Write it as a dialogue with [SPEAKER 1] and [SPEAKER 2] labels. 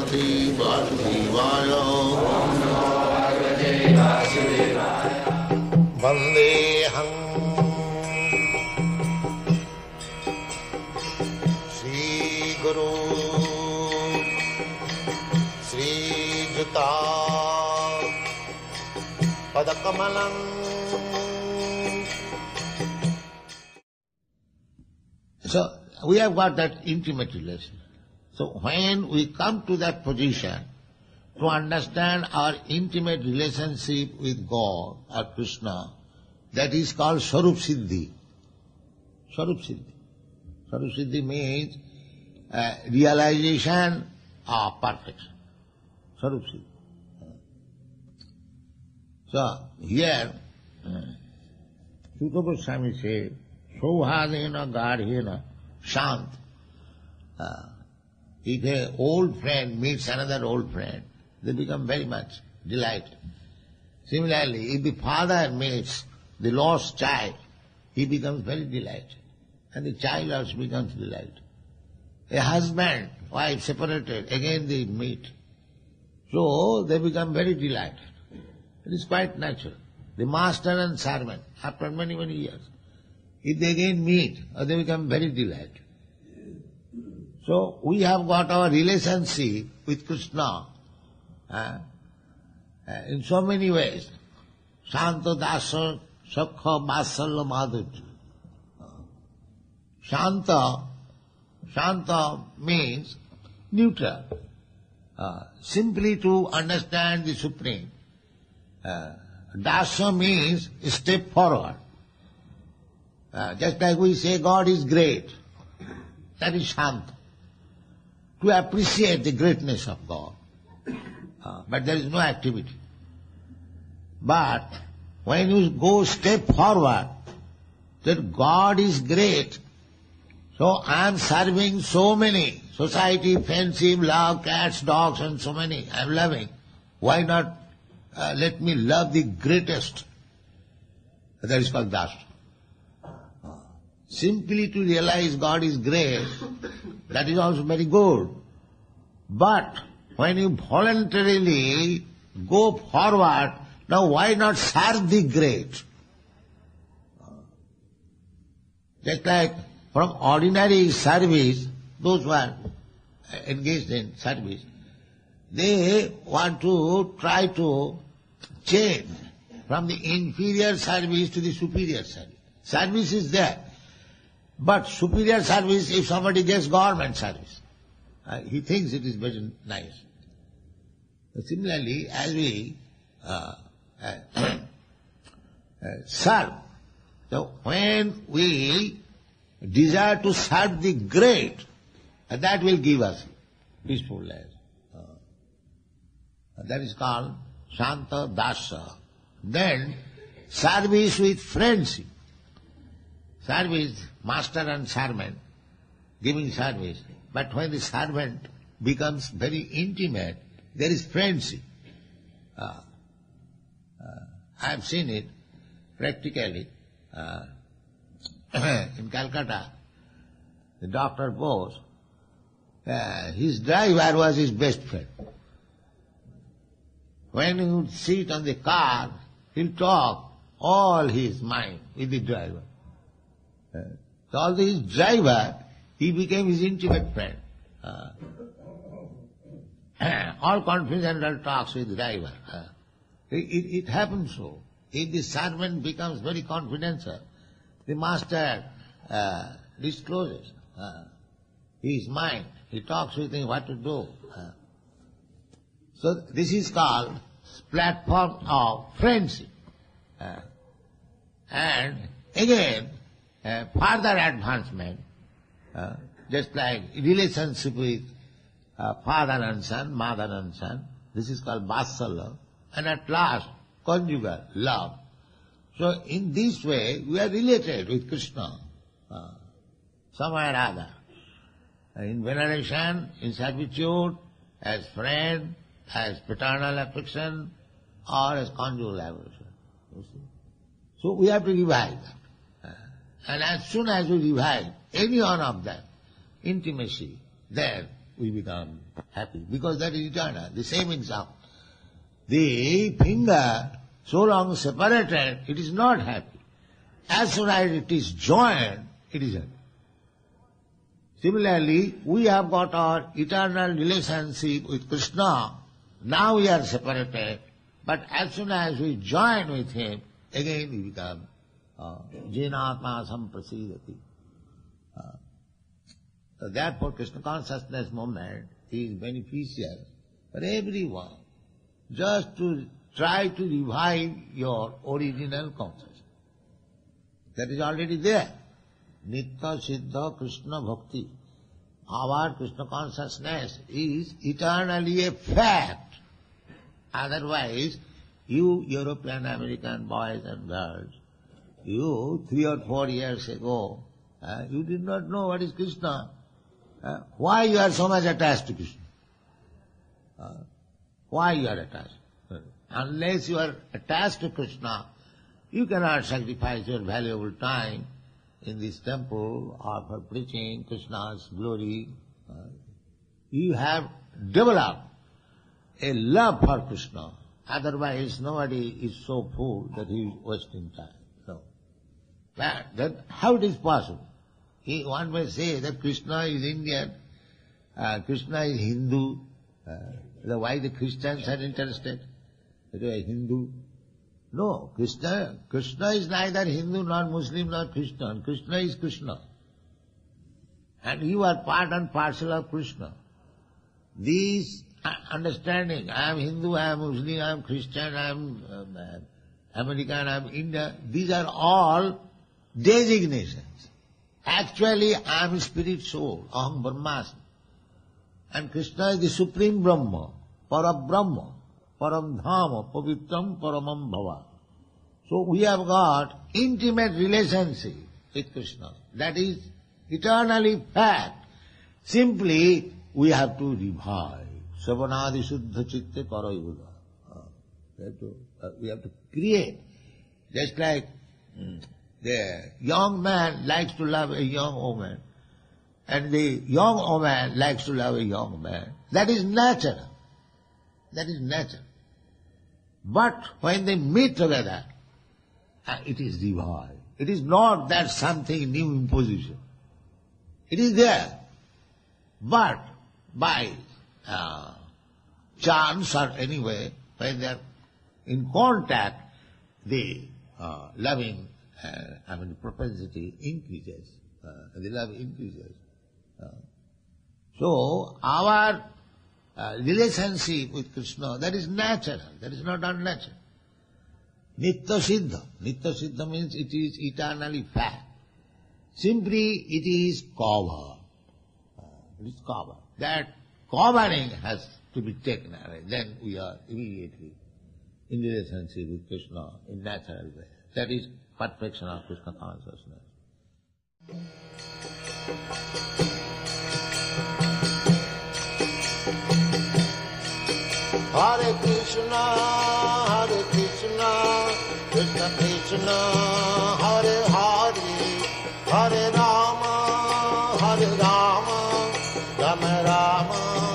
[SPEAKER 1] Bhagavate Vasudevaya. Vandeham Sri Guru Sri Juta Padakamalam. So we have got that intimate relation. So when we come to that position to understand our intimate relationship with God or Krishna, that is called Swarup Siddhi. Swarup Siddhi. Swarup Siddhi means realization of perfection. Swarup Siddhi. So here, Sutta Goswami says, Sauhadena Gadhena Shant. If an old friend meets another old friend, they become very much delighted. Similarly, if the father meets the lost child, he becomes very delighted. And the child also becomes delighted. A husband, wife separated, again they meet. So they become very delighted. It is quite natural. The master and servant, after many, many years, if they again meet, they become very delighted. So we have got our relationship with Krishna in so many ways. Shanta Dasa Sakha Vasalya Madhurya. Shanta means neutral. Simply to understand the Supreme. Dasa means step forward. Just like we say God is great, that is Shanta. To appreciate the greatness of God. But there is no activity. But when you go step forward, that God is great, so I am serving so many, society, friendship, love, cats, dogs and so many, I am loving. Why not let me love the greatest? That is called Dasa. Simply to realize God is great, that is also very good. But when you voluntarily go forward, now why not serve the great? Just like from ordinary service, those who are engaged in service, they want to try to change from the inferior service to the superior service. Service is there. But superior service, if somebody gets government service, he thinks it is very nice. Similarly, as we serve, so when we desire to serve the great, that will give us peaceful life. That is called Shanta Dasa. Then service with friendship. Service, master and servant, giving service. But when the servant becomes very intimate, there is friendship. I have seen it practically in Calcutta. The Dr. Bose, his driver was his best friend. When he would sit on the car, he'll talk all his mind with the driver. So although his driver, he became his intimate friend. All confidential talks with driver. It happens so. If the servant becomes very confidential, the master discloses his mind. He talks with him what to do. So this is called platform of friendship. And again, further advancement, just like relationship with father and son, mother and son, this is called Vasalya, and at last, conjugal love. So in this way, we are related with Krishna, some way or other. In veneration, in servitude, as friend, as paternal affection, or as conjugal affection. So we have to revive that. And as soon as we revive any one of them, intimacy, then we become happy, because that is eternal. The same example. The finger, so long separated, it is not happy. As soon as it is joined, it is happy. Similarly, we have got our eternal relationship with Krishna. Now we are separated, but as soon as we join with Him, again we become Jenatma samprasidati. So therefore, Krishna consciousness movement is beneficial for everyone, just to try to revive your original consciousness. That is already there. Nitya Siddha Krishna Bhakti. Our Krishna consciousness is eternally a fact. Otherwise, you European American boys and girls, you 3 or 4 years ago, you did not know what is Krishna. Why you are so much attached to Krishna? Why you are attached? Unless you are attached to Krishna, you cannot sacrifice your valuable time in this temple or for preaching Krishna's glory. You have developed a love for Krishna. Otherwise, nobody is so fool that he is wasting time. No. That how it is possible? One may say that Krishna is Indian, Krishna is Hindu. Why the Christians are interested? That they are Hindu. No, Krishna is neither Hindu nor Muslim nor Christian. Krishna is Krishna. And you are part and parcel of Krishna. These understanding, I am Hindu, I am Muslim, I am Christian, I am American, I am Indian, these are all designations. Actually, I am spirit soul, Aham Brahmasmi. And Krishna is the supreme Brahma, Parabrahma, Param Dhama, Pavitram Paramam Bhava. So we have got intimate relationship with Krishna. That is eternally fact. Simply, we have to revive. Savanadi Suddha Chitte Parayuda. We have to create. Just like the young man likes to love a young woman, and the young woman likes to love a young man. That is natural. That is natural. But when they meet together, it is revived. It is not that something new imposition. It is there. But by chance or anyway, when they are in contact, the loving, propensity increases. The love increases. So our relationship with Krishna, that is natural, that is not unnatural. Nitya Siddha. Nitya Siddha means it is eternally fact. Simply it is covered. It is covered. That covering has to be taken away. Then we are immediately in relationship with Krishna in natural way. That is perfection of Krishna consciousness. Hare Krishna, Krishna Krishna, Hare Hare, Hare Rama, Rama Rama,